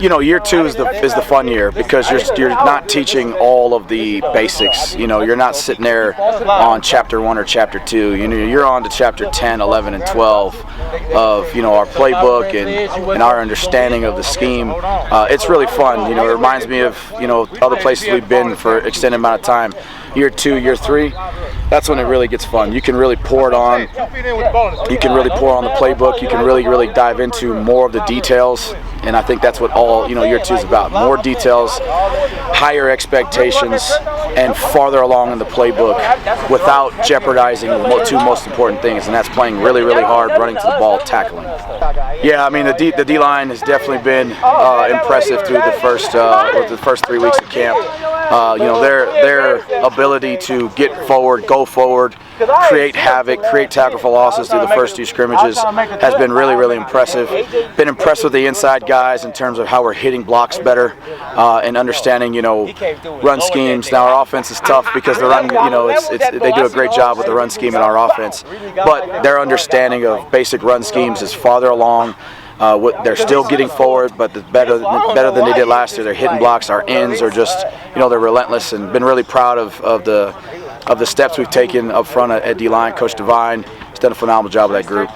year two is the fun year because you're not teaching all of the basics. You're not sitting there on chapter 1 or chapter 2. You're on to chapter 10, 11, and 12 of our playbook and our understanding of the scheme. It's really fun. It reminds me of other places we've been for an extended amount of time. Year 2, year 3, that's when it really gets fun. You can really pour it on. You can really pour on the playbook. You can really dive into more of the details. And I think that's what all year 2 is about. More details, higher expectations, and farther along in the playbook without jeopardizing the two most important things, and that's playing really hard, running to the ball, tackling. Yeah, I mean the D-line has definitely been impressive through the first 3 weeks of camp. Their ability to get forward, go forward, create havoc, create tackle for losses through the first 2 scrimmages has been really impressive. Been impressed with the inside guys in terms of how we're hitting blocks better and understanding run schemes. Now our offense is tough because the run they do a great job with the run scheme in our offense, but their understanding of basic run schemes is farther along. They're still getting forward, but better than they did last year. They're hitting blocks. Our ends are just they're relentless, and been really proud of the steps we've taken up front at D-line. Coach Devine has done a phenomenal job with that group.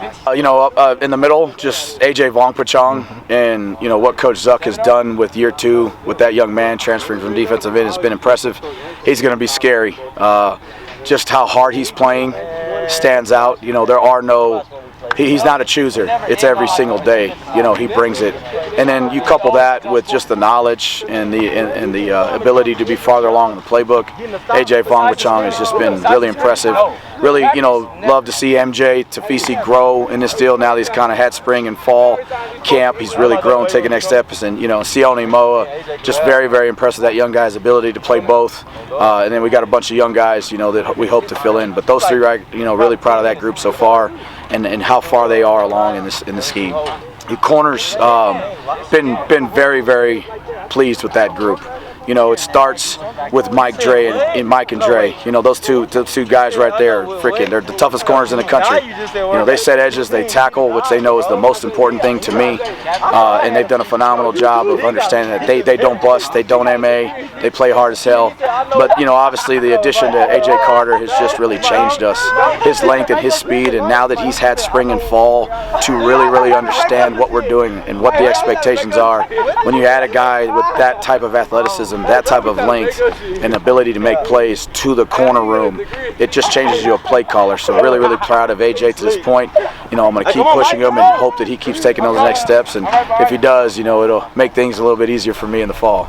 In the middle, just AJ Vongpachong and what Coach Zuck has done with year 2 with that young man transferring from defensive end has been impressive. He's going to be scary. Just how hard he's playing stands out. There are no. He's not a chooser. It's every single day. He brings it, and then you couple that with just the knowledge and the ability to be farther along in the playbook. AJ Vongpachong has just been really impressive. Really, love to see MJ Tafisi grow in this deal. Now that he's kind of had spring and fall camp, he's really grown, taking next steps. And Sione Moa, just very impressed with that young guy's ability to play both. And then we got a bunch of young guys, that we hope to fill in. But those 3, really proud of that group so far, and how far they are along in the scheme. The corners, been very pleased with that group. It starts with Mike and Dre. Those two guys right there, they're the toughest corners in the country. They set edges, they tackle, which they know is the most important thing to me. And they've done a phenomenal job of understanding that they don't bust, they don't MA, they play hard as hell. But, obviously the addition to AJ Carter has just really changed us. His length and his speed, and now that he's had spring and fall to really understand what we're doing and what the expectations are. When you add a guy with that type of athleticism, that type of length and ability to make plays to the corner room, it just changes you a play caller. So really proud of AJ to this point. I'm going to keep pushing him and hope that he keeps taking those next steps. And if he does, it'll make things a little bit easier for me in the fall.